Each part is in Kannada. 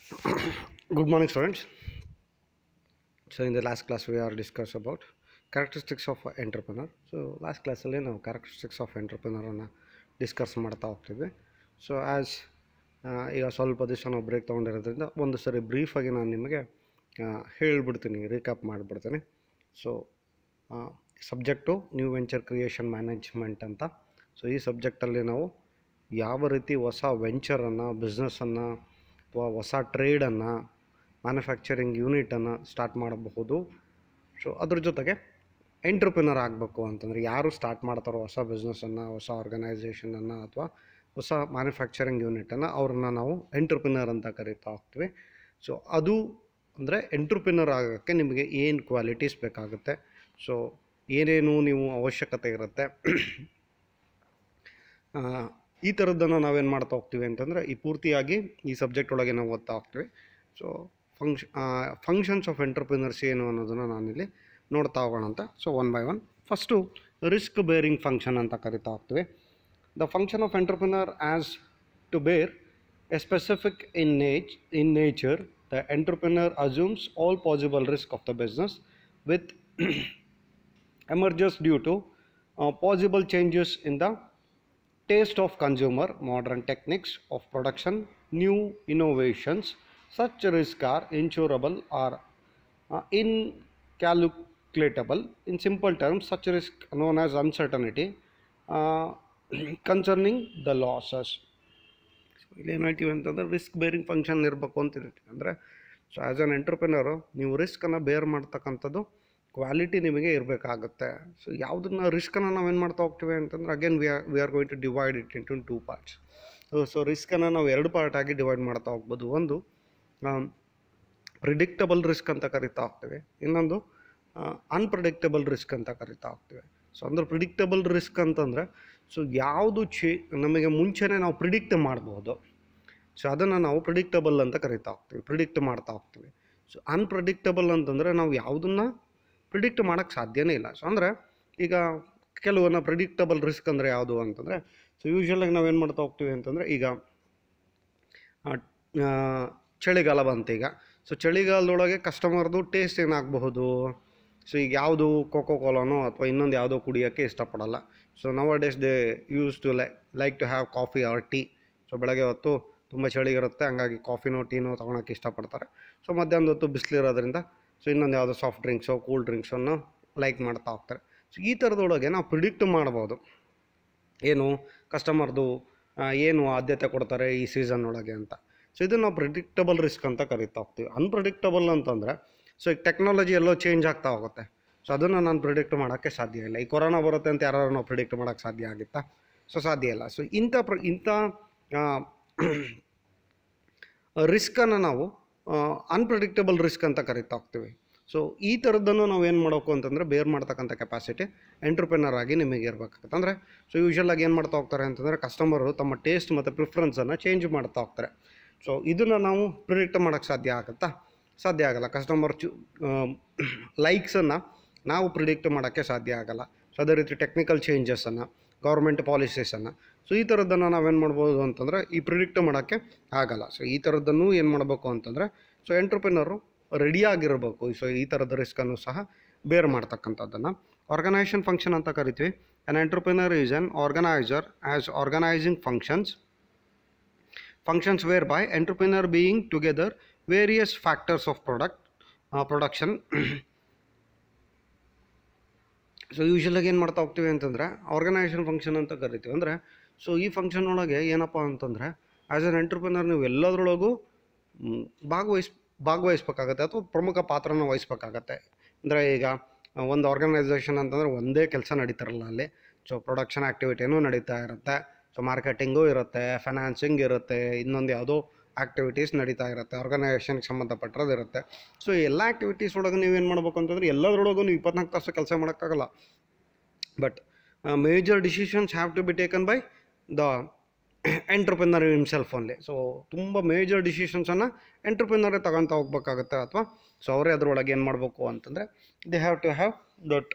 Good morning, students. So, in the last class, we are discussed about characteristics of entrepreneur. So, last class ಅಲ್ಲಿ ನಾವು characteristics of entrepreneur ಅನ್ನು ಡಿಸ್ಕಸ್ ಮಾಡ್ತಾ ಹೋಗ್ತಿದ್ವಿ. ಸೊ ಆ್ಯಸ್ ಈಗ ಸ್ವಲ್ಪ ದಿವಸ ನಾವು ಬ್ರೇಕ್ ತೊಗೊಂಡಿರೋದ್ರಿಂದ ಒಂದು ಸರಿ ಬ್ರೀಫಾಗಿ ನಾನು ನಿಮಗೆ ಹೇಳಿಬಿಡ್ತೀನಿ, ರೀಕ್ಯಾಪ್ ಮಾಡಿಬಿಡ್ತೀನಿ. So subject new venture creation management ಅಂತ. ಸೊ ಈ ಸಬ್ಜೆಕ್ಟಲ್ಲಿ ನಾವು ಯಾವ ರೀತಿ ಹೊಸ ವೆಂಚರನ್ನು, ಬಿಸ್ನೆಸ್ಸನ್ನು ಅಥವಾ ಹೊಸ ಟ್ರೇಡನ್ನು, ಮ್ಯಾನುಫ್ಯಾಕ್ಚರಿಂಗ್ ಯೂನಿಟನ್ನು ಸ್ಟಾರ್ಟ್ ಮಾಡಬಹುದು. ಸೊ ಅದ್ರ ಜೊತೆಗೆ ಎಂಟ್ರಪ್ರಿನರ್ ಆಗಬೇಕು ಅಂತಂದರೆ ಯಾರು ಸ್ಟಾರ್ಟ್ ಮಾಡ್ತಾರೋ ಹೊಸ ಬಿಸ್ನೆಸ್ಸನ್ನು, ಹೊಸ ಆರ್ಗನೈಸೇಷನನ್ನು ಅಥವಾ ಹೊಸ ಮ್ಯಾನುಫ್ಯಾಕ್ಚರಿಂಗ್ ಯೂನಿಟನ್ನು, ಅವ್ರನ್ನ ನಾವು ಎಂಟ್ರಪ್ರಿನರ್ ಅಂತ ಕರೀತಾ ಹೋಗ್ತೀವಿ. ಸೊ ಅದು ಅಂದರೆ ಎಂಟ್ರಪ್ರಿನರ್ ಆಗೋಕ್ಕೆ ನಿಮಗೆ ಏನು ಕ್ವಾಲಿಟೀಸ್ ಬೇಕಾಗುತ್ತೆ, ಸೊ ಏನೇನು ನೀವು ಅವಶ್ಯಕತೆ ಇರುತ್ತೆ, ಈ ಥರದ್ದನ್ನು ನಾವೇನು ಮಾಡ್ತಾ ಹೋಗ್ತೀವಿ ಅಂತಂದರೆ ಈ ಪೂರ್ತಿಯಾಗಿ ಈ ಸಬ್ಜೆಕ್ಟ್ ಒಳಗೆ ನಾವು ಓದ್ತಾ ಹೋಗ್ತೀವಿ. ಸೊ ಫಂಕ್ಷನ್ಸ್ ಆಫ್ ಎಂಟ್ರಪ್ರಿನರ್ಸ್ ಏನು ಅನ್ನೋದನ್ನು ನಾನಿಲ್ಲಿ ನೋಡ್ತಾ ಹೋಗೋಣ ಅಂತ. So one by one. First risk bearing function ಅಂತ ಕರಿತಾ ಹೋಗ್ತೀವಿ. The function of entrepreneur as to bear a specific in nature. The entrepreneur assumes all possible risk of the business with emerges due to possible changes in the taste of consumer, modern techniques of production, new innovations. Such risks are insurable or incalculatable. In simple terms, such risk known as uncertainty concerning the losses. So ಇಲ್ಲಿ ಏನು ಹೇಳ್ತೀವಿ ಅಂತಂದರೆ ರಿಸ್ಕ್ ಬೇರಿಂಗ್ ಫಂಕ್ಷನ್ ಇರಬೇಕು ಅಂತ ಹೇಳ್ತೀವಿ. ಅಂದರೆ ಸೊ ಆ್ಯಸ್ ಅನ್ ಎಂಟ್ರಪ್ರಿನರು ನೀವು ರಿಸ್ಕನ್ನು ಬೇರ್ ಮಾಡ್ತಕ್ಕಂಥದ್ದು ಕ್ವಾಲಿಟಿ ನಿಮಗೆ ಇರಬೇಕಾಗುತ್ತೆ. ಸೊ ಯಾವುದನ್ನು ರಿಸ್ಕನ್ನು ನಾವೇನು ಮಾಡ್ತಾ ಹೋಗ್ತೀವಿ ಅಂತಂದ್ರೆ again we are going to divide it into 2 parts. So ರಿಸ್ಕನ್ನು ನಾವು 2 ಪಾರ್ಟಾಗಿ ಡಿವೈಡ್ ಮಾಡ್ತಾ ಹೋಗ್ಬೋದು. ಒಂದು ಪ್ರಿಡಿಕ್ಟಬಲ್ ರಿಸ್ಕ್ ಅಂತ ಕರಿತಾ ಹೋಗ್ತೀವಿ, ಇನ್ನೊಂದು ಅನ್ಪ್ರಿಡಿಕ್ಟಬಲ್ ರಿಸ್ಕ್ ಅಂತ ಕರಿತಾ ಹೋಗ್ತೀವಿ. ಸೊ ಅಂದ್ರೆ ಪ್ರಿಡಿಕ್ಟಬಲ್ ರಿಸ್ಕ್ ಅಂತಂದರೆ ಸೊ ಯಾವುದು ನಮಗೆ ಮುಂಚೆನೇ ನಾವು ಪ್ರಿಡಿಕ್ಟ್ ಮಾಡ್ಬೋದು, ಸೊ ಅದನ್ನು ನಾವು ಪ್ರಿಡಿಕ್ಟಬಲ್ ಅಂತ ಕರಿತಾ ಹೋಗ್ತೀವಿ, ಪ್ರಿಡಿಕ್ಟ್ ಮಾಡ್ತಾ ಹೋಗ್ತೀವಿ. ಸೊ ಅನ್ಪ್ರಿಡಿಕ್ಟಬಲ್ ಅಂತಂದರೆ ನಾವು ಯಾವುದನ್ನು ಪ್ರಿಡಿಕ್ಟ್ ಮಾಡೋಕ್ಕೆ ಸಾಧ್ಯನೇ ಇಲ್ಲ. ಸೊ ಅಂದರೆ ಈಗ ಕೆಲವನ್ನ ಪ್ರಿಡಿಕ್ಟಬಲ್ ರಿಸ್ಕ್ ಅಂದರೆ ಯಾವುದು ಅಂತಂದರೆ ಸೊ ಯೂಶ್ವಲಾಗಿ ನಾವೇನು ಮಾಡ್ತಾ ಹೋಗ್ತೀವಿ ಅಂತಂದರೆ ಈಗ ಚಳಿಗಾಲ ಬಂತು ಈಗ. ಸೊ ಚಳಿಗಾಲದೊಳಗೆ ಕಸ್ಟಮರ್ದು ಟೇಸ್ಟ್ ಏನಾಗಬಹುದು, ಸೊ ಈಗ ಯಾವುದು ಕೋಕೋ ಕೋಲಾನೋ ಅಥವಾ ಇನ್ನೊಂದು ಯಾವುದೋ ಕುಡಿಯೋಕ್ಕೆ ಇಷ್ಟಪಡಲ್ಲ. So nowadays they use to like to have coffee or tea. So ಬೆಳಗ್ಗೆ ಹೊತ್ತು ತುಂಬ ಚಳಿಗಿರುತ್ತೆ, ಹಂಗಾಗಿ ಕಾಫಿನೋ ಟೀನೋ ತೊಗೊಳಕ್ಕೆ ಇಷ್ಟಪಡ್ತಾರೆ. ಸೊ ಮಧ್ಯಾಹ್ನದ ಹೊತ್ತು ಬಿಸಿಲಿರೋದ್ರಿಂದ ಸೊ ಇನ್ನೊಂದು ಯಾವುದೋ ಸಾಫ್ಟ್ ಡ್ರಿಂಕ್ಸೋ ಕೂಲ್ ಡ್ರಿಂಕ್ಸನ್ನು ಲೈಕ್ ಮಾಡ್ತಾ ಹೋಗ್ತಾರೆ. ಸೊ ಈ ಥರದೊಳಗೆ ನಾವು ಪ್ರಿಡಿಕ್ಟ್ ಮಾಡ್ಬೋದು ಏನು ಕಸ್ಟಮರ್ದು ಏನು ಆದ್ಯತೆ ಕೊಡ್ತಾರೆ ಈ ಸೀಸನ್ ಒಳಗೆ ಅಂತ. ಸೊ ಇದನ್ನು ನಾವು ಪ್ರಿಡಿಕ್ಟಬಲ್ ರಿಸ್ಕ್ ಅಂತ ಕರಿತಾ ಹೋಗ್ತೀವಿ. ಅನ್ಪ್ರಿಡಿಕ್ಟಬಲ್ ಅಂತಂದರೆ ಸೊ ಈಗ ಟೆಕ್ನಾಲಜಿ ಎಲ್ಲೋ ಚೇಂಜ್ ಆಗ್ತಾ ಹೋಗುತ್ತೆ. ಸೊ ಅದನ್ನು ನಾನು ಪ್ರಿಡಿಕ್ಟ್ ಮಾಡೋಕ್ಕೆ ಸಾಧ್ಯ ಇಲ್ಲ. ಈ ಕೊರೋನಾ ಬರುತ್ತೆ ಅಂತ ಯಾರು ನಾವು ಪ್ರಿಡಿಕ್ಟ್ ಮಾಡೋಕ್ಕೆ ಸಾಧ್ಯ ಆಗುತ್ತಾ? ಸೊ ಸಾಧ್ಯ ಇಲ್ಲ. ಸೊ ಇಂಥ ರಿಸ್ಕನ್ನು ನಾವು ಅನ್ಪ್ರಿಡಿಕ್ಟಬಲ್ ರಿಸ್ಕ್ ಅಂತ ಕರಿತಾ ಹೋಗ್ತೀವಿ. ಸೊ ಈ ಥರದ್ದನ್ನು ನಾವು ಏನು ಮಾಡಬೇಕು ಅಂತಂದರೆ ಬೇರ್ ಮಾಡ್ತಕ್ಕಂಥ ಕೆಪಾಸಿಟಿ ಎಂಟ್ರಪ್ರಿನರ್ ಆಗಿ ನಿಮಗೆ ಇರಬೇಕಾಗುತ್ತೆ. ಅಂದರೆ ಸೊ ಯೂಶ್ವಲಾಗಿ ಏನು ಮಾಡ್ತಾ ಹೋಗ್ತಾರೆ ಅಂತಂದರೆ ಕಸ್ಟಮರು ತಮ್ಮ ಟೇಸ್ಟ್ ಮತ್ತು ಪ್ರಿಫರೆನ್ಸನ್ನು ಚೇಂಜ್ ಮಾಡ್ತಾ ಹೋಗ್ತಾರೆ. ಸೊ ಇದನ್ನು ನಾವು ಪ್ರಿಡಿಕ್ಟ್ ಮಾಡೋಕ್ಕೆ ಸಾಧ್ಯ ಆಗುತ್ತಾ? ಸಾಧ್ಯ ಆಗಲ್ಲ. ಕಸ್ಟಮರ್ ಲೈಕ್ಸನ್ನು ನಾವು ಪ್ರಿಡಿಕ್ಟ್ ಮಾಡೋಕ್ಕೆ ಸಾಧ್ಯ ಆಗಲ್ಲ. ಸೊ ಅದೇ ರೀತಿ ಟೆಕ್ನಿಕಲ್ ಚೇಂಜಸನ್ನು, ಗೌರ್ಮೆಂಟ್ ಪಾಲಿಸೀಸನ್ನು, ಸೊ ಈ ಥರದ್ದನ್ನು ನಾವೇನು ಮಾಡ್ಬೋದು ಅಂತಂದರೆ ಈ ಪ್ರಿಡಿಕ್ಟ್ ಮಾಡೋಕ್ಕೆ ಆಗಲ್ಲ. ಸೊ ಈ ಥರದ್ದನ್ನು ಏನು ಮಾಡಬೇಕು ಅಂತಂದರೆ ಸೊ ಎಂಟ್ರಪ್ರಿನರು ರೆಡಿಯಾಗಿರಬೇಕು. ಸೊ ಈ ಥರದ ರಿಸ್ಕನ್ನು ಸಹ ಬೇರ್ ಮಾಡ್ತಕ್ಕಂಥದ್ದನ್ನು ಆರ್ಗನೈಸೇಷನ್ ಫಂಕ್ಷನ್ ಅಂತ ಕರಿತೀವಿ. An entrepreneur is an organiser as organising functions whereby entrepreneur being together various factors of production. So ಯೂಶ್ವಲಾಗಿ ಏನು ಮಾಡ್ತಾ ಹೋಗ್ತೀವಿ ಅಂತಂದರೆ ಆರ್ಗನೈಸೇಷನ್ ಫಂಕ್ಷನ್ ಅಂತ ಕರಿತೀವಿ. ಅಂದರೆ ಸೊ ಈ ಫಂಕ್ಷನ್ ಒಳಗೆ ಏನಪ್ಪ ಅಂತಂದರೆ ಆ್ಯಸ್ ಅನ್ ಎಂಟ್ರಪ್ರಿನರ್ ನೀವು ಎಲ್ಲದರೊಳಗೂ ಭಾಗವಹಿಸ್ಬೇಕಾಗತ್ತೆ ಅಥವಾ ಪ್ರಮುಖ ಪಾತ್ರನ ವಹಿಸ್ಬೇಕಾಗತ್ತೆ. ಅಂದರೆ ಈಗ ಒಂದು ಆರ್ಗನೈಸೇಷನ್ ಅಂತಂದರೆ ಒಂದೇ ಕೆಲಸ ನಡೀತಾರಲ್ಲ ಅಲ್ಲಿ. ಸೊ ಪ್ರೊಡಕ್ಷನ್ ಆ್ಯಕ್ಟಿವಿಟಿನೂ ನಡೀತಾ ಇರುತ್ತೆ, ಸೊ ಮಾರ್ಕೆಟಿಂಗು ಇರುತ್ತೆ, ಫೈನಾನ್ಸಿಂಗ್ ಇರುತ್ತೆ, ಇನ್ನೊಂದು ಯಾವುದೋ ಆ್ಯಕ್ಟಿವಿಟೀಸ್ ನಡೀತಾ ಇರುತ್ತೆ, ಆರ್ಗನೈಸೇಷನ್ಗೆ ಸಂಬಂಧಪಟ್ಟಿರೋದು ಇರುತ್ತೆ. ಸೊ ಎಲ್ಲ ಆ್ಯಕ್ಟಿವಿಟೀಸ್ ಒಳಗೆ ನೀವೇನು ಮಾಡ್ಬೇಕು ಅಂತಂದರೆ ಎಲ್ಲದರೊಳಗೂ ನೀವು 24 ತಾಸು ಕೆಲಸ ಮಾಡೋಕ್ಕಾಗಲ್ಲ. But major decisions have to be taken by the entrepreneur himself only. So ತುಂಬ ಮೇಜರ್ ಡಿಸಿಷನ್ಸನ್ನು ಎಂಟ್ರಪ್ರಿನರೇ ತಗೊಳ್ತಾ ಹೋಗ್ಬೇಕಾಗತ್ತೆ, ಅಥವಾ ಸೊ ಅವರೇ ಅದರೊಳಗೆ ಏನು ಮಾಡಬೇಕು ಅಂತಂದರೆ they have to have that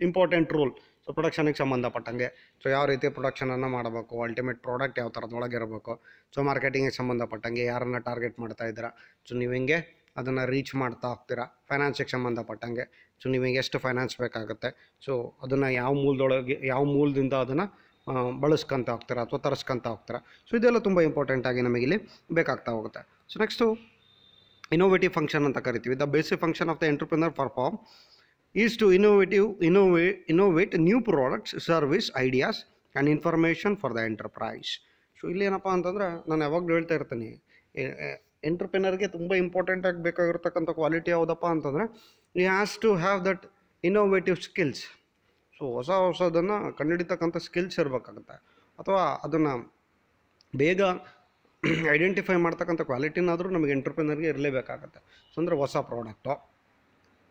important role. So ಪ್ರೊಡಕ್ಷನಿಗೆ ಸಂಬಂಧಪಟ್ಟಂಗೆ ಸೊ ಯಾವ ರೀತಿ ಪ್ರೊಡಕ್ಷನನ್ನು ಮಾಡಬೇಕು, ಅಲ್ಟಿಮೇಟ್ ಪ್ರಾಡಕ್ಟ್ ಯಾವ ಥರದೊಳಗೆ ಇರಬೇಕು, ಸೊ ಮಾರ್ಕೆಟಿಂಗಿಗೆ ಸಂಬಂಧಪಟ್ಟಂಗೆ ಯಾರನ್ನು ಟಾರ್ಗೆಟ್ ಮಾಡ್ತಾ ಇದ್ದೀರಾ, ಸೊ ನೀವು ಹೆಂಗೆ ಅದನ್ನು ರೀಚ್ ಮಾಡ್ತಾ ಹೋಗ್ತೀರಾ, ಫೈನಾನ್ಸಿಗೆ ಸಂಬಂಧಪಟ್ಟಂಗೆ ಸೊ ನಿಮಗೆ ಎಷ್ಟು ಫೈನಾನ್ಸ್ ಬೇಕಾಗುತ್ತೆ, ಸೊ ಅದನ್ನು ಯಾವ ಮೂಲದಿಂದ ಅದನ್ನು ಬಳಸ್ಕೊತ ಹೋಗ್ತೀರಾ ಅಥವಾ ತರಿಸ್ಕೊತ ಹೋಗ್ತೀರಾ. ಸೊ ಇದೆಲ್ಲ ತುಂಬ ಇಂಪಾರ್ಟೆಂಟಾಗಿ ನಮಗಿಲ್ಲಿ ಬೇಕಾಗ್ತಾ ಹೋಗುತ್ತೆ. ಸೊ ನೆಕ್ಸ್ಟು ಇನೋವೇಟಿವ್ ಫಂಕ್ಷನ್ ಅಂತ ಕರಿತೀವಿ. The basic function of the entrepreneur perform is to innovate new products, service, ideas and information for the enterprise. So ಇಲ್ಲಿ ಏನಪ್ಪ ಅಂತಂದ್ರೆ ನಾನು ಯಾವಾಗಲೂ ಹೇಳ್ತಾ ಇರ್ತೀನಿ, ಎಂಟರ್ಪ್ರಿನರ್ಗೆ ತುಂಬ ಇಂಪಾರ್ಟೆಂಟಾಗಿ ಬೇಕಾಗಿರ್ತಕ್ಕಂಥ ಕ್ವಾಲಿಟಿ ಯಾವುದಪ್ಪ ಅಂತಂದರೆ ಈ has to have that innovative skills. So ಹೊಸದನ್ನು ಕಂಡುಹಿಡಿತಕ್ಕಂಥ ಸ್ಕಿಲ್ಸ್ ಇರಬೇಕಾಗುತ್ತೆ, ಅಥವಾ ಅದನ್ನು ಬೇಗ ಐಡೆಂಟಿಫೈ ಮಾಡ್ತಕ್ಕಂಥ ಕ್ವಾಲಿಟಿನಾದರೂ ನಮಗೆ ಎಂಟರ್ಪ್ರಿನರ್ಗೆ ಇರಲೇಬೇಕಾಗತ್ತೆ. ಸೊ ಅಂದರೆ ಹೊಸ ಪ್ರಾಡಕ್ಟು,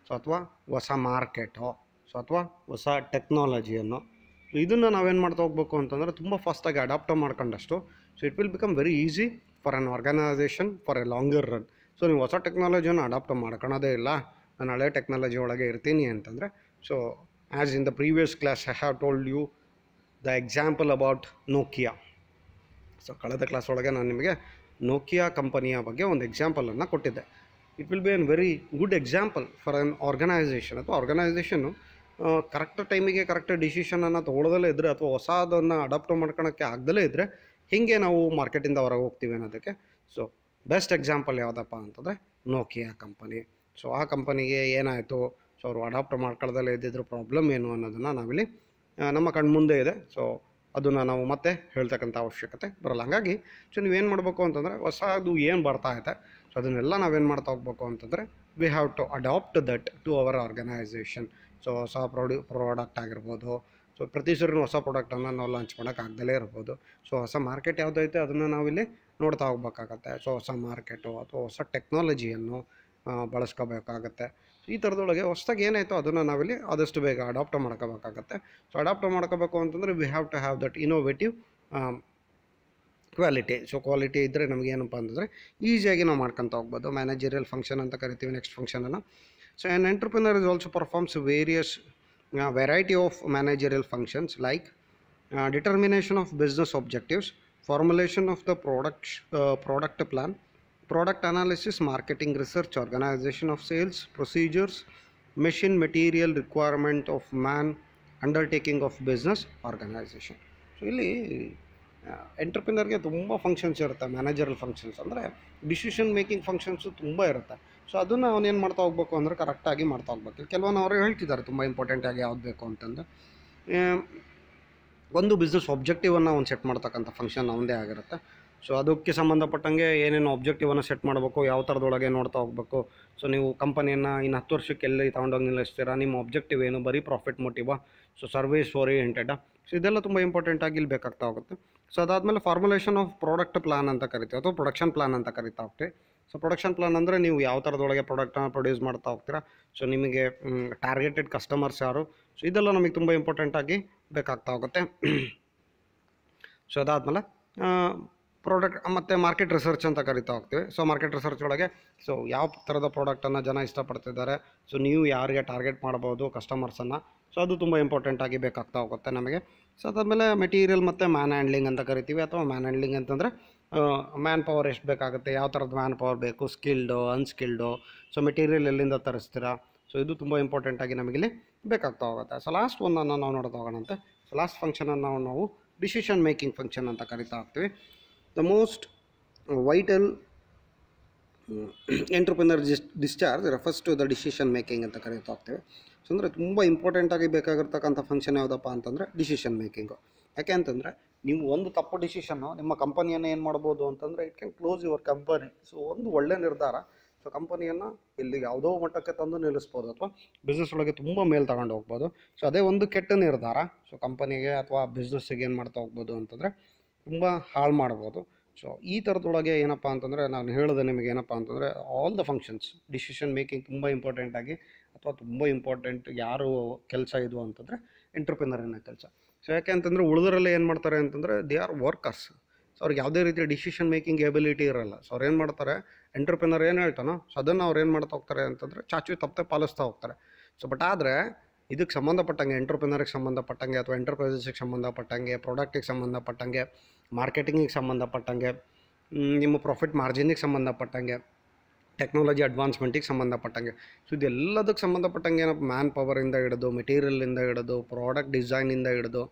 ಸೊ ಅಥವಾ ಹೊಸ ಮಾರ್ಕೆಟು, ಸೊ ಅಥವಾ ಹೊಸ ಟೆಕ್ನಾಲಜಿಯನ್ನು, ಇದನ್ನು ನಾವೇನು ಮಾಡ್ತಾ ಹೋಗ್ಬೇಕು ಅಂತಂದರೆ ತುಂಬ ಫಾಸ್ಟಾಗಿ ಅಡಾಪ್ಟ್ ಮಾಡ್ಕೊಂಡಷ್ಟು so it will become very easy for an organisation for a longer run. So ನೀವು ಹೊಸ ಟೆಕ್ನಾಲಜಿಯನ್ನು ಅಡಾಪ್ಟ್ ಮಾಡ್ಕೊಳೋದೇ ಇಲ್ಲ, ನಾನು ಹಳೆ ಟೆಕ್ನಾಲಜಿ ಒಳಗೆ ಇರ್ತೀನಿ ಅಂತಂದರೆ, so as in the previous class I have told you the example about Nokia. So ಕಳೆದ ಕ್ಲಾಸ್ ಒಳಗೆ ನಾನು ನಿಮಗೆ ನೋಕಿಯಾ ಕಂಪನಿಯ ಬಗ್ಗೆ ಒಂದು ಎಕ್ಸಾಂಪಲನ್ನು ಕೊಟ್ಟಿದ್ದೆ. It will be an very good example for an organisation. ಅಥವಾ ಆರ್ಗನೈಸೇಷನ್ನು ಕರೆಕ್ಟ್ ಟೈಮಿಗೆ ಕರೆಕ್ಟ್ ಡಿಸಿಷನನ್ನು ತೊಗೊಳ್ಳೋದಲ್ಲೇ ಇದ್ದರೆ, ಅಥವಾ ಹೊಸದನ್ನು ಅಡಾಪ್ಟ್ ಮಾಡ್ಕೊಳಕ್ಕೆ ಆಗದಲ್ಲೇ ಇದ್ದರೆ ಹೀಗೆ ನಾವು ಮಾರ್ಕೆಟಿಂದ ಹೊರಗೆ ಹೋಗ್ತೀವಿ ಅನ್ನೋದಕ್ಕೆ ಸೊ ಬೆಸ್ಟ್ ಎಕ್ಸಾಂಪಲ್ ಯಾವುದಪ್ಪ ಅಂತಂದರೆ ನೋಕಿಯಾ ಕಂಪನಿ. ಸೊ ಆ ಕಂಪನಿಗೆ ಏನಾಯಿತು, ಸೊ ಅವರು ಅಡಾಪ್ಟ್ ಮಾಡ್ಕೊಳ್ಳೋದಲ್ಲೇ ಇದ್ದಿದ್ರು ಪ್ರಾಬ್ಲಮ್ ಏನು ಅನ್ನೋದನ್ನು ನಾವಿಲ್ಲಿ ನಮ್ಮ ಕಣ್ಮುಂದೆ ಇದೆ. ಸೊ ಅದನ್ನು ನಾವು ಮತ್ತೆ ಹೇಳ್ತಕ್ಕಂಥ ಅವಶ್ಯಕತೆ ಬರಲ್ಲ. ಹಾಗಾಗಿ ಸೊ ನೀವೇನು ಮಾಡಬೇಕು ಅಂತಂದರೆ ಹೊಸದು ಏನು ಬರ್ತಾ ಇದೆ ಸೊ ಅದನ್ನೆಲ್ಲ ನಾವೇನು ಮಾಡ್ತಾ ಹೋಗ್ಬೇಕು ಅಂತಂದರೆ we have to adapt that to our organisation. So ಹೊಸ ಪ್ರಾಡಕ್ಟ್ ಆಗಿರ್ಬೋದು, ಸೊ ಪ್ರತಿ ಸರಿ ಹೊಸ ಪ್ರಾಡಕ್ಟನ್ನು ನಾವು ಲಾಂಚ್ ಮಾಡೋಕ್ಕಾಗ್ದಲೇ ಇರ್ಬೋದು. ಸೊ ಹೊಸ ಮಾರ್ಕೆಟ್ ಯಾವುದೈತೆ ಅದನ್ನು ನಾವಿಲ್ಲಿ ನೋಡ್ತಾ ಹೋಗ್ಬೇಕಾಗತ್ತೆ. ಸೊ ಹೊಸ ಮಾರ್ಕೆಟು ಅಥವಾ ಹೊಸ ಟೆಕ್ನಾಲಜಿಯನ್ನು ಬಳಸ್ಕೋಬೇಕಾಗತ್ತೆ. ಈ ಥರದೊಳಗೆ ಹೊಸದಾಗಿ ಏನಾಯಿತು ಅದನ್ನು ನಾವಿಲ್ಲಿ ಆದಷ್ಟು ಬೇಗ ಅಡಾಪ್ಟ್ ಮಾಡ್ಕೋಬೇಕಾಗತ್ತೆ. ಸೊ ಅಡಾಪ್ಟ್ ಮಾಡ್ಕೋಬೇಕು ಅಂತಂದರೆ we have to have that innovative quality. So quality ಇದ್ದರೆ ನಮಗೇನಪ್ಪ ಅಂತಂದರೆ ಈಸಿಯಾಗಿ ನಾವು ಮಾಡ್ಕೊತ ಹೋಗ್ಬೋದು. ಮ್ಯಾನೇಜರಿಯಲ್ ಫಂಕ್ಷನ್ ಅಂತ ಕರಿತೀವಿ ನೆಕ್ಸ್ಟ್ ಫಂಕ್ಷನನ್ನು. So an entrepreneur is also performs various variety of managerial functions like determination of business objectives, formulation of the product plan, product analysis, marketing research, organization of sales procedures, machine material requirement of man, undertaking of business organization. So ಇಲ್ಲಿ ಎಂಟರ್ಪ್ರಿನರ್ಗೆ ತುಂಬ ಫಂಕ್ಷನ್ಸ್ ಇರುತ್ತೆ. ಮ್ಯಾನೇಜರಲ್ ಫಂಕ್ಷನ್ಸ್ ಅಂದರೆ ಡಿಸಿಷನ್ ಮೇಕಿಂಗ್ ಫಂಕ್ಷನ್ಸು ತುಂಬ ಇರುತ್ತೆ. ಸೊ ಅದನ್ನು ಅವನೇನು ಮಾಡ್ತಾ ಹೋಗ್ಬೇಕು ಅಂದರೆ ಕರೆಕ್ಟಾಗಿ ಮಾಡ್ತಾ ಹೋಗ್ಬೇಕು. ಕೆಲವೊಂದು ಅವರು ಹೇಳ್ತಿದ್ದಾರೆ ತುಂಬ ಇಂಪಾರ್ಟೆಂಟಾಗಿ ಯಾವ್ದು ಬೇಕು ಅಂತಂದರೆ ಒಂದು ಬಿಸ್ನೆಸ್ ಆಬ್ಜೆಕ್ಟಿವನ್ನು ಅವ್ನು ಸೆಟ್ ಮಾಡ್ತಕ್ಕಂಥ ಫಂಕ್ಷನ್ ಅವನದೇ ಆಗಿರುತ್ತೆ. ಸೊ ಅದಕ್ಕೆ ಸಂಬಂಧಪಟ್ಟಂಗೆ ಏನೇನು ಆಬ್ಜೆಕ್ಟಿವನ್ನು ಸೆಟ್ ಮಾಡಬೇಕು, ಯಾವ ಥರದೊಳಗೆ ನೋಡ್ತಾ ಹೋಗಬೇಕು. ಸೊ ನೀವು ಕಂಪನಿಯನ್ನು ಇನ್ನು 10 ವರ್ಷಕ್ಕೆ ಎಲ್ಲಿ ತೊಗೊಂಡೋಗಿ ನಿಲ್ಲಿಸ್ತೀರಾ, ನಿಮ್ಮ ಆಬ್ಜೆಕ್ಟಿವ್ ಏನು, ಬರೀ ಪ್ರಾಫಿಟ್ ಮೋಟಿವಾ, ಸೊ ಸರ್ವಿಸ್ ಓರಿಯೆಂಟೆಡಾ, ಸೊ ಇದೆಲ್ಲ ತುಂಬ ಇಂಪಾರ್ಟೆಂಟಾಗಿ ಇಲ್ಲಿ ಬೇಕಾಗ್ತಾ ಹೋಗುತ್ತೆ. ಸೊ ಅದಾದಮೇಲೆ ಫಾರ್ಮುಲೇಷನ್ ಆಫ್ ಪ್ರಾಡಕ್ಟ್ ಪ್ಲಾನ್ ಅಂತ ಕರಿತೀವಿ, ಅಥವಾ ಪ್ರೊಡಕ್ಷನ್ ಪ್ಲಾನ್ ಅಂತ ಕರಿತಾ ಹೋಗ್ತೀವಿ. ಸೊ ಪ್ರೊಡಕ್ಷನ್ ಪ್ಲಾನ್ ಅಂದರೆ ನೀವು ಯಾವ ಥರದೊಳಗೆ ಪ್ರಾಡಕ್ಟನ್ನು ಪ್ರೊಡ್ಯೂಸ್ ಮಾಡ್ತಾ ಹೋಗ್ತೀರಾ, ಸೊ ನಿಮಗೆ ಟಾರ್ಗೆಟೆಡ್ ಕಸ್ಟಮರ್ಸ್ ಯಾರು, ಸೊ ಇದೆಲ್ಲ ನಮಗೆ ತುಂಬ ಇಂಪಾರ್ಟೆಂಟಾಗಿ ಬೇಕಾಗ್ತಾ ಹೋಗುತ್ತೆ. ಸೊ ಅದಾದಮೇಲೆ ಪ್ರಾಡಕ್ಟ್ ಮತ್ತು ಮಾರ್ಕೆಟ್ ರಿಸರ್ಚ್ ಅಂತ ಕರಿತಾ ಹೋಗ್ತೀವಿ. ಸೊ ಮಾರ್ಕೆಟ್ ರಿಸರ್ಚ್ ಒಳಗೆ ಸೊ ಯಾವ ಥರದ ಪ್ರಾಡಕ್ಟನ್ನು ಜನ ಇಷ್ಟಪಡ್ತಿದ್ದಾರೆ, ಸೊ ನೀವು ಯಾರಿಗೆ ಟಾರ್ಗೆಟ್ ಮಾಡ್ಬೋದು ಕಸ್ಟಮರ್ಸನ್ನು, ಸೊ ಅದು ತುಂಬ ಇಂಪಾರ್ಟೆಂಟಾಗಿ ಬೇಕಾಗ್ತಾ ಹೋಗುತ್ತೆ ನಮಗೆ. ಸೊ ಅದಾದಮೇಲೆ ಮೆಟೀರಿಯಲ್ ಮತ್ತು ಮ್ಯಾನ್ ಹ್ಯಾಂಡ್ಲಿಂಗ್ ಅಂತ ಕರಿತೀವಿ. ಅಥವಾ ಮ್ಯಾನ್ ಹ್ಯಾಂಡ್ಲಿಂಗ್ ಅಂತಂದರೆ ಮ್ಯಾನ್ ಪವರ್ ಎಷ್ಟು ಬೇಕಾಗುತ್ತೆ, ಯಾವ ಥರದ ಮ್ಯಾನ್ ಪವರ್ ಬೇಕು, ಸ್ಕಿಲ್ಡು ಅನ್ಸ್ಕಿಲ್ಡು, ಸೊ ಮೆಟೀರಿಯಲ್ ಎಲ್ಲಿಂದ ತರಿಸ್ತೀರಾ, ಸೊ ಇದು ತುಂಬ ಇಂಪಾರ್ಟೆಂಟಾಗಿ ನಮಗಿಲ್ಲಿ ಬೇಕಾಗ್ತಾ ಹೋಗುತ್ತೆ. ಸೊ ಲಾಸ್ಟ್ ಒಂದನ್ನು ನಾವು ನೋಡ್ತಾ ಹೋಗೋಣಂತೆ. ಸೊ ಲಾಸ್ಟ್ ಫಂಕ್ಷನನ್ನು ನಾವು ಡಿಸಿಷನ್ ಮೇಕಿಂಗ್ ಫಂಕ್ಷನ್ ಅಂತ ಕರಿತಾ ಹೋಗ್ತೀವಿ. The most vital entrepreneur discharge refers to the decision making ಅಂತ ಕರಿತಾ ಹೋಗ್ತೀವಿ. ಸೊ ಅಂದರೆ ತುಂಬ ಇಂಪಾರ್ಟೆಂಟಾಗಿ ಬೇಕಾಗಿರ್ತಕ್ಕಂಥ ಫಂಕ್ಷನ್ ಯಾವುದಪ್ಪ ಅಂತಂದರೆ ಡಿಸಿಷನ್ ಮೇಕಿಂಗು. ಯಾಕೆ ಅಂತಂದರೆ ನೀವು ಒಂದು ತಪ್ಪು ಡಿಸಿಷನ್ನು ನಿಮ್ಮ ಕಂಪನಿಯನ್ನು ಏನು ಮಾಡ್ಬೋದು ಅಂತಂದರೆ it can close your company. So ಒಂದು ಒಳ್ಳೆ ನಿರ್ಧಾರ ಸೊ ಕಂಪನಿಯನ್ನು ಇಲ್ಲಿ ಯಾವುದೋ ಮಟ್ಟಕ್ಕೆ ತಂದು ನಿಲ್ಲಿಸ್ಬೋದು, ಅಥವಾ ಬಿಸ್ನೆಸ್ ಒಳಗೆ ತುಂಬ ಮೇಲೆ ತಗೊಂಡು ಹೋಗ್ಬೋದು. ಸೊ ಅದೇ ಒಂದು ಕೆಟ್ಟ ನಿರ್ಧಾರ ಸೊ ಕಂಪನಿಗೆ ಅಥವಾ ಬಿಸ್ನೆಸ್ಸಿಗೆ ಏನು ಮಾಡ್ತಾ ಹೋಗ್ಬೋದು ಅಂತಂದರೆ ತುಂಬ ಹಾಳು ಮಾಡ್ಬೋದು. ಸೊ ಈ ಥರದೊಳಗೆ ಏನಪ್ಪ ಅಂತಂದರೆ ನಾನು ಹೇಳಿದೆ ನಿಮಗೆ ಏನಪ್ಪ ಅಂತಂದರೆ all the functions decision making ತುಂಬ ಇಂಪಾರ್ಟೆಂಟಾಗಿ, ಅಥವಾ ತುಂಬ ಇಂಪಾರ್ಟೆಂಟ್ ಯಾರು ಕೆಲಸ ಇದು ಅಂತಂದರೆ ಎಂಟರ್ಪ್ರಿನರಿನ ಕೆಲಸ. ಸೊ ಯಾಕೆ ಅಂತಂದರೆ ಉಳಿದರಲ್ಲಿ ಏನು ಮಾಡ್ತಾರೆ ಅಂತಂದರೆ ದೇ ಆರ್ ವರ್ಕರ್ಸ್. ಸೊ ಅವ್ರಿಗೆ ಯಾವುದೇ ರೀತಿಯ ಡಿಸಿಷನ್ ಮೇಕಿಂಗ್ ಎಬಿಲಿಟಿ ಇರೋಲ್ಲ. ಸೊ ಅವ್ರು ಏನು ಮಾಡ್ತಾರೆ, ಎಂಟರ್ಪ್ರಿನರ್ ಏನು ಹೇಳ್ತಾನೋ ಸೊ ಅದನ್ನು ಅವ್ರು ಏನು ಮಾಡ್ತಾ ಹೋಗ್ತಾರೆ ಅಂತಂದರೆ ಚಾಚು ತಪ್ಪದೆ ಪಾಲಿಸ್ತಾ ಹೋಗ್ತಾರೆ. ಸೊ ಬಟ್ ಆದರೆ ಇದಕ್ಕೆ ಸಂಬಂಧಪಟ್ಟಂಗೆ ಎಂಟ್ರಪ್ರಿನರ್ಗೆ ಸಂಬಂಧಪಟ್ಟಂಗೆ ಅಥವಾ ಎಂಟರ್ಪ್ರೈಸಸ್ಗೆ ಸಂಬಂಧಪಟ್ಟಂಗೆ ಪ್ರಾಡಕ್ಟಿಗೆ ಸಂಬಂಧಪಟ್ಟಂಗೆ ಮಾರ್ಕೆಟಿಂಗಿಗೆ ಸಂಬಂಧಪಟ್ಟಂಗೆ ನಿಮ್ಮ ಪ್ರಾಫಿಟ್ ಮಾರ್ಜಿನಿಗೆ ಸಂಬಂಧಪಟ್ಟಂಗೆ ಟೆಕ್ನಾಲಜಿ ಅಡ್ವಾನ್ಸ್ಮೆಂಟಿಗೆ ಸಂಬಂಧಪಟ್ಟಂಗೆ. ಸೊ ಇದೆಲ್ಲದಕ್ಕೆ ಸಂಬಂಧಪಟ್ಟಂಗೆ ಏನಪ್ಪ ಮ್ಯಾನ್ ಪವರಿಂದ ಹಿಡಿದು ಮೆಟೀರಿಯಲಿಂದ ಹಿಡಿದು ಪ್ರಾಡಕ್ಟ್ ಡಿಸೈನಿಂದ ಹಿಡಿದು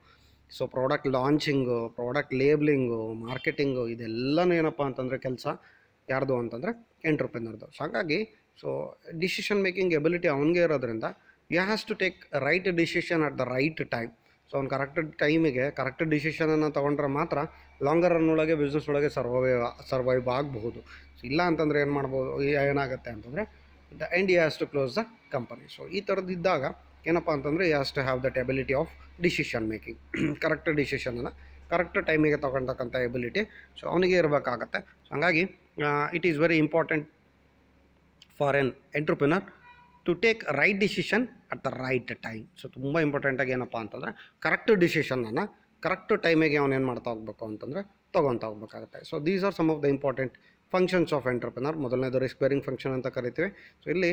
so product launching, product labelling, marketing ಇದೆಲ್ಲನೂ ಏನಪ್ಪ ಅಂತಂದರೆ ಕೆಲಸ ಯಾರ್ದು ಅಂತಂದರೆ ಎಂಟ್ರಪ್ರಿನರ್ದು. ಸೊ ಹಾಗಾಗಿ ಸೊ ಡಿಸಿಷನ್ ಮೇಕಿಂಗ್ ಎಬಿಲಿಟಿ ಅವನಿಗೆ ಇರೋದ್ರಿಂದ you has to take right decision at the right time. So ಅವ್ನು ಕರೆಕ್ಟ್ ಟೈಮಿಗೆ ಕರೆಕ್ಟ್ ಡಿಸಿಷನನ್ನು ತೊಗೊಂಡ್ರೆ ಮಾತ್ರ ಲಾಂಗರ್ ರನ್ ಒಳಗೆ ಬಿಸ್ನೆಸ್ ಒಳಗೆ ಸರ್ವೈವ್ ಆಗಬಹುದು. ಇಲ್ಲ ಅಂತಂದರೆ ಏನು ಮಾಡ್ಬೋದು, ಏನಾಗುತ್ತೆ ಅಂತಂದರೆ the end you has to close the company. So ಈ ಥರದ್ದಿದ್ದಾಗ ಏನಪ್ಪ ಅಂತಂದರೆ you has to have that ability of decision making. Correct ಡಿಸಿಷನನ್ನು ಕರೆಕ್ಟ್ ಟೈಮಿಗೆ ತೊಗೊಳ್ತಕ್ಕಂಥ ಎಬಿಲಿಟಿ ಸೊ ಅವನಿಗೆ ಇರಬೇಕಾಗತ್ತೆ. ಸೊ ಹಾಗಾಗಿ it is very important for an entrepreneur to take right decision at the right time. So ತುಂಬ ಇಂಪಾರ್ಟೆಂಟಾಗಿ ಏನಪ್ಪ ಅಂತಂದರೆ ಕರೆಕ್ಟ್ ಡಿಸಿಷನನ್ನು ಕರೆಕ್ಟ್ ಟೈಮಿಗೆ ಅವನೇನು ಮಾಡ್ತಾ ಹೋಗ್ಬೇಕು ಅಂತಂದರೆ ತೊಗೊತಾ ಹೋಗ್ಬೇಕಾಗುತ್ತೆ. So these are some of the important functions of entrepreneur. ಮೊದಲನೇದು ರಿಸ್ಕ್ ಬೇರಿಂಗ್ ಫಂಕ್ಷನ್ ಅಂತ ಕರಿತೀವಿ. ಸೊ ಇಲ್ಲಿ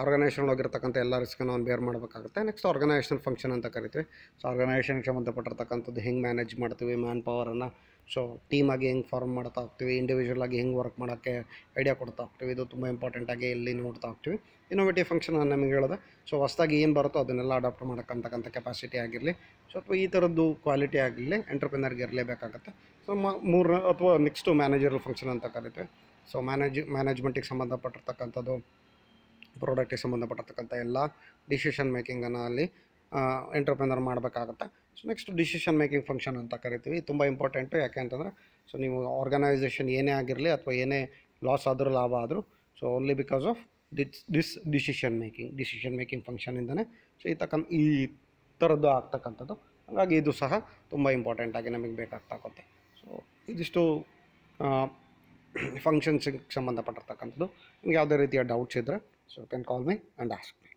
ಆರ್ಗನೈಸೇಷನ್ ಹೋಗಿರ್ತಕ್ಕಂಥ ಎಲ್ಲ ರಿಸ್ಕನ್ನು ಅವ್ನು ಬೇರ್ ಮಾಡಬೇಕಾಗುತ್ತೆ. ನೆಕ್ಸ್ಟ್ ಆರ್ಗನೈಸೇಷನ್ ಫಂಕ್ಷನ್ ಅಂತ ಕರಿತೀವಿ. ಸೊ ಆರ್ಗನೈಸೇಷನ್ಗೆ ಸಂಬಂಧಪಟ್ಟಿರ್ತಕ್ಕಂಥದ್ದು ಹೆಂಗೆ ಮ್ಯಾನೇಜ್ ಮಾಡ್ತೀವಿ, ಮ್ಯಾನ್ ಪವರನ್ನು ಸೊ ಟೀಮಾಗಿ ಹೆಂಗೆ ಫಾರ್ಮ್ ಮಾಡ್ತಾ ಹೋಗ್ತೀವಿ, ಇಂಡಿವಿಜುವಲಾಗಿ ಹೆಂಗೆ ವರ್ಕ್ ಮಾಡೋಕ್ಕೆ ಐಡಿಯಾ ಕೊಡ್ತಾ ಹೋಗ್ತೀವಿ. ಇದು ತುಂಬ ಇಂಪಾರ್ಟೆಂಟಾಗಿ ಇಲ್ಲಿ ನೋಡ್ತಾ ಹೋಗ್ತೀವಿ. ಇನೋವೇಟಿವ್ ಫಂಕ್ಷನ್ ನಾನು ನಿಮಗೆ ಹೇಳಿದೆ. ಸೊ ಹೊಸದಾಗಿ ಏನು ಬರುತ್ತೋ ಅದನ್ನೆಲ್ಲ ಅಡಾಪ್ಟ್ ಮಾಡೋಕ್ಕಂತಕ್ಕಂಥ ಕೆಪಾಸಿಟಿ ಆಗಿರಲಿ ಸೊ ಅಥವಾ ಈ ಥರದ್ದು ಕ್ವಾಲಿಟಿ ಆಗಲಿ ಎಂಟ್ರಪ್ರಿನರ್ಗೆ ಇರಲೇಬೇಕಾಗತ್ತೆ. ಸೊ ಮೂರನೇ ಅಥವಾ ನೆಕ್ಸ್ಟು ಮ್ಯಾನೇಜರಲ್ ಫಂಕ್ಷನ್ ಅಂತ ಕರಿತೀವಿ. ಸೊ ಮ್ಯಾನೇಜ್ಮೆಂಟಿಗೆ ಸಂಬಂಧಪಟ್ಟಿರ್ತಕ್ಕಂಥದ್ದು, ಪ್ರಾಡಕ್ಟಿಗೆ ಸಂಬಂಧಪಟ್ಟಿರ್ತಕ್ಕಂಥ ಎಲ್ಲ ಡಿಸಿಷನ್ ಮೇಕಿಂಗನ್ನು ಅಲ್ಲಿ ಎಂಟ್ರಪ್ರಿನರ್ ಮಾಡಬೇಕಾಗತ್ತೆ. So next decision making function ಅಂತ ಕರಿತೀವಿ. ತುಂಬ ಇಂಪಾರ್ಟೆಂಟು. ಯಾಕೆ ಅಂತಂದರೆ ಸೊ ನೀವು ಆರ್ಗನೈಸೇಷನ್ ಏನೇ ಆಗಿರಲಿ ಅಥವಾ ಏನೇ ಲಾಸ್ ಆದರೂ ಲಾಭ ಆದರೂ so only because of this decision making ಫಂಕ್ಷನಿಂದನೇ ಸೊ ಈ ಥರದ್ದು ಆಗ್ತಕ್ಕಂಥದ್ದು. ಹಾಗಾಗಿ ಇದು ಸಹ ತುಂಬ ಇಂಪಾರ್ಟೆಂಟಾಗಿ ನಮಗೆ ಬೇಕಾಗ್ತಾಗುತ್ತೆ. ಸೊ ಇದಿಷ್ಟು ಫಂಕ್ಷನ್ಸಿಗೆ ಸಂಬಂಧಪಟ್ಟಿರ್ತಕ್ಕಂಥದ್ದು. ನಿಮ್ಗೆ ಯಾವುದೇ ರೀತಿಯ ಡೌಟ್ಸ್ ಇದ್ದರೆ so you can call me and ask me.